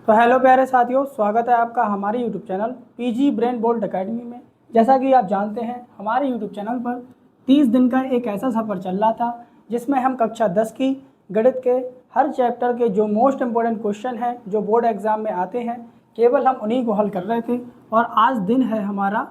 तो हेलो प्यारे साथियों, स्वागत है आपका हमारे YouTube channel PG brain bolt academy में। जैसा कि आप जानते हैं, हमारे यूट्यूब चैनल पर 30 दिन का एक ऐसा सफ़र चल रहा था जिसमें हम कक्षा 10 की गणित के हर चैप्टर के जो मोस्ट इम्पोर्टेंट क्वेश्चन हैं जो बोर्ड एग्ज़ाम में आते हैं, केवल हम उन्हीं को हल कर रहे थे। और आज दिन है हमारा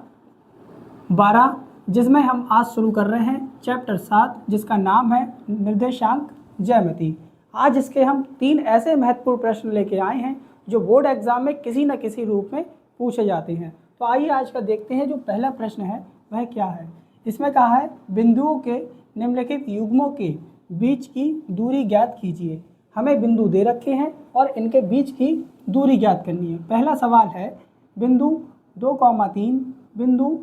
12, जिसमें हम आज शुरू कर रहे हैं चैप्टर 7, जिसका नाम है निर्देशांक ज्यामिति। आज इसके हम 3 ऐसे महत्वपूर्ण प्रश्न लेके आए हैं जो बोर्ड एग्जाम में किसी न किसी रूप में पूछे जाते हैं। तो आइए आज का देखते हैं। जो पहला प्रश्न है वह क्या है। इसमें कहा है बिंदुओं के निम्नलिखित युग्मों के बीच की दूरी ज्ञात कीजिए। हमें बिंदु दे रखे हैं और इनके बीच की दूरी ज्ञात करनी है। पहला सवाल है बिंदु 2,3, बिंदु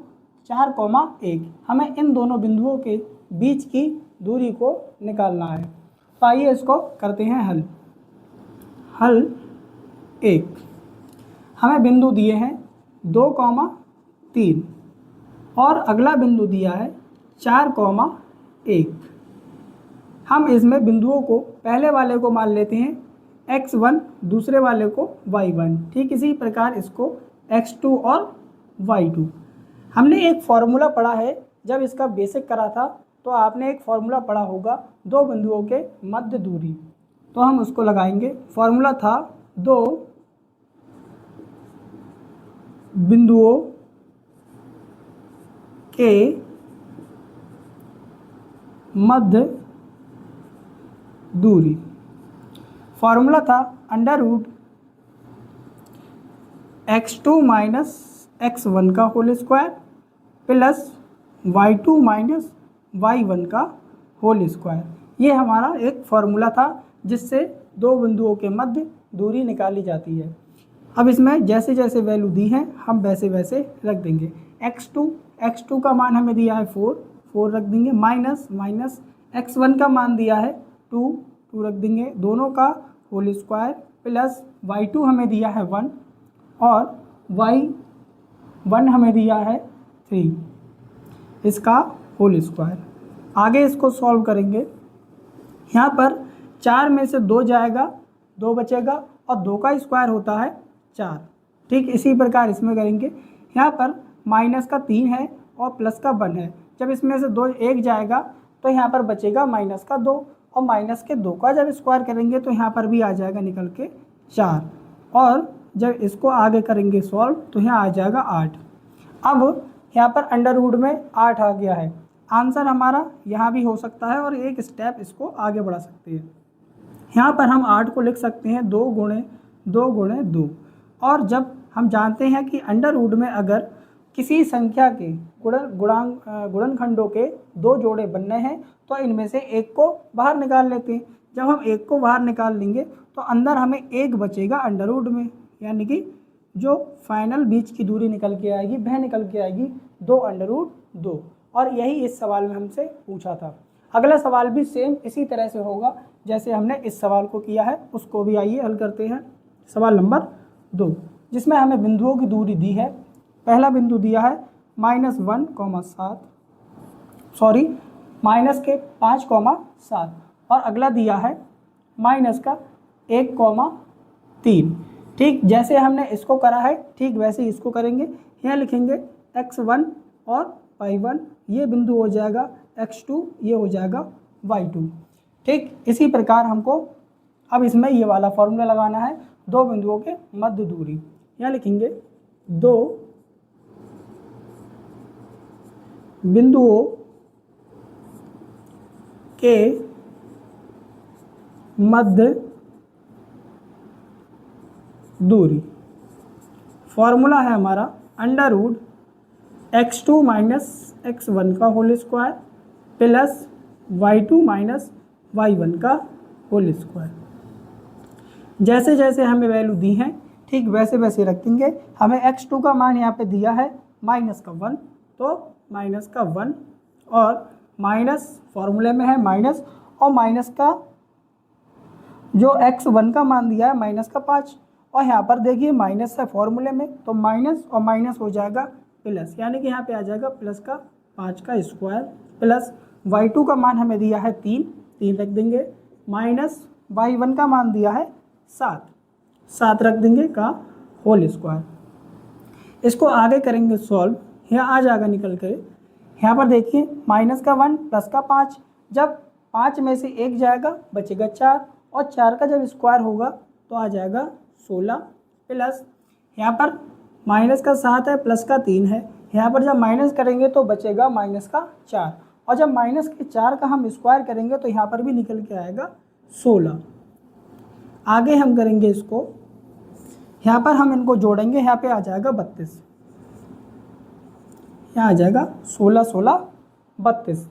4,1। हमें इन दोनों बिंदुओं के बीच की दूरी को निकालना है। तो आइए इसको करते हैं हल 1। हमें बिंदु दिए हैं 2,3 और अगला बिंदु दिया है 4,1। हम इसमें बिंदुओं को पहले वाले को मान लेते हैं x1, दूसरे वाले को y1। ठीक इसी प्रकार इसको x2 और y2। हमने एक फॉर्मूला पढ़ा है, जब इसका बेसिक करा था तो आपने एक फॉर्मूला पढ़ा होगा दो बिंदुओं के मध्य दूरी। तो हम उसको लगाएंगे। फॉर्मूला था दो बिंदुओं के मध्य दूरी। फॉर्मूला था √x2 माइनस x1 का whole square plus y2 minus y1 का होल स्क्वायर। ये हमारा एक फॉर्मूला था जिससे दो बिंदुओं के मध्य दूरी निकाली जाती है। अब इसमें जैसे जैसे वैल्यू दी है हम वैसे वैसे रख देंगे। x2 का मान हमें दिया है 4 रख देंगे, माइनस x1 का मान दिया है 2 रख देंगे, दोनों का होल स्क्वायर प्लस y2 हमें दिया है 1 और y1 हमें दिया है 3, इसका होल स्क्वायर। आगे इसको सॉल्व करेंगे। यहाँ पर 4 में से 2 जाएगा, 2 बचेगा और 2 का स्क्वायर होता है 4। ठीक इसी प्रकार इसमें करेंगे। यहाँ पर माइनस का 3 है और प्लस का 1 है। जब इसमें से 2 1 जाएगा तो यहाँ पर बचेगा माइनस का 2 और माइनस के 2 का जब स्क्वायर करेंगे तो यहाँ पर भी आ जाएगा निकल के 4। और जब इसको आगे करेंगे सॉल्व तो यहाँ आ जाएगा 8। अब यहाँ पर अंडर रूट में 8 आ गया है। आंसर हमारा यहाँ भी हो सकता है और एक स्टेप इसको आगे बढ़ा सकते हैं। यहाँ पर हम 8 को लिख सकते हैं 2 गुणे 2। और जब हम जानते हैं कि अंडर रूट में अगर किसी संख्या के गुणनखंडों के 2 जोड़े बनने हैं तो इनमें से एक को बाहर निकाल लेते हैं। जब हम एक को बाहर निकाल लेंगे तो अंदर हमें एक बचेगा अंडर रूट में, यानी कि जो फाइनल बीच की दूरी निकल के आएगी वह निकल के आएगी 2√2। और यही इस सवाल में हमसे पूछा था। अगला सवाल भी सेम इसी तरह से होगा जैसे हमने इस सवाल को किया है, उसको भी आइए हल करते हैं। सवाल नंबर 2, जिसमें हमें बिंदुओं की दूरी दी है। पहला बिंदु दिया है माइनस के 5,7 और अगला दिया है माइनस का 1,3। ठीक जैसे हमने इसको करा है ठीक वैसे ही इसको करेंगे। यहाँ लिखेंगे x1 और y1, ये बिंदु हो जाएगा x2, ये हो जाएगा y2। ठीक इसी प्रकार हमको अब इसमें ये वाला फॉर्मूला लगाना है दो बिंदुओं के मध्य दूरी। यहाँ लिखेंगे दो बिंदुओं के मध्य दूरी। फॉर्मूला है हमारा √x2 माइनस x1 का whole square plus y2 minus y1 का होल स्क्वायर। जैसे जैसे हमें वैल्यू दी हैं ठीक वैसे वैसे रखेंगे। हमें x2 का मान यहाँ पे दिया है माइनस का 1, तो माइनस का 1 और माइनस फॉर्मूले में है माइनस, और माइनस का जो x1 का मान दिया है माइनस का 5, और यहाँ पर देखिए माइनस है फॉर्मूले में तो माइनस और माइनस हो जाएगा प्लस, यानी कि यहाँ पे आ जाएगा प्लस का 5 का स्क्वायर प्लस y2 का मान हमें दिया है 3 रख देंगे, माइनस y1 का मान दिया है 7। 7 रख देंगे का होल स्क्वायर। इसको आगे करेंगे सॉल्व, यहाँ आ जाएगा निकल कर। यहाँ पर देखिए माइनस का 1 प्लस का 5, जब 5 में से 1 जाएगा बचेगा 4, और 4 का जब स्क्वायर होगा तो आ जाएगा 16, प्लस यहाँ पर माइनस का 7 है प्लस का 3 है, यहाँ पर जब माइनस करेंगे तो बचेगा माइनस का 4, और जब माइनस के 4 का हम स्क्वायर करेंगे तो यहाँ पर भी निकल के आएगा 16। आगे हम करेंगे इसको, यहाँ पर हम इनको जोड़ेंगे, यहाँ पे आ जाएगा 32, यहाँ आ जाएगा 16 16 32।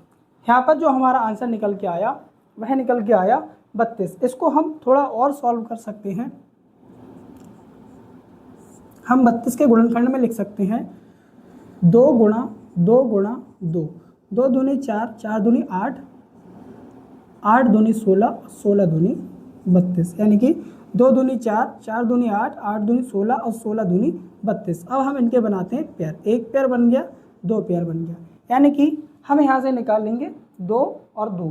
यहाँ पर जो हमारा आंसर निकल के आया वह निकल के आया 32। इसको हम थोड़ा और सॉल्व कर सकते हैं। हम 32 के गुणनखंड में लिख सकते हैं 2 गुणा 2 गुणा 2, 2 दूनी 4, 4 दूनी 8, 8 दूनी 16, 16 दूनी 32, यानी कि 2 दूनी 4, 4 दूनी 8, 8 दूनी 16 और 16 दूनी 32। अब हम इनके बनाते हैं पेयर, एक पेयर बन गया, 2 पेयर बन गया, यानी कि हम यहाँ से निकाल लेंगे 2 और 2,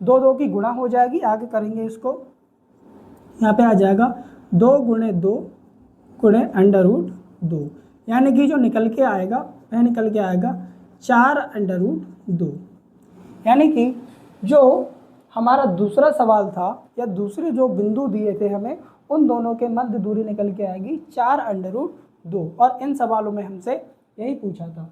2 2 की गुणा हो जाएगी। आगे करेंगे इसको, यहाँ पे आ जाएगा 2 गुणे 2 गुणे अंडर रूट 2, यानी कि जो निकल के आएगा वह निकल के आएगा 4 अंडर रूट 2। यानी कि जो हमारा दूसरा सवाल था या दूसरे जो बिंदु दिए थे हमें, उन दोनों के मध्य दूरी निकल के आएगी 4 अंडर रूट 2, और इन सवालों में हमसे यही पूछा था।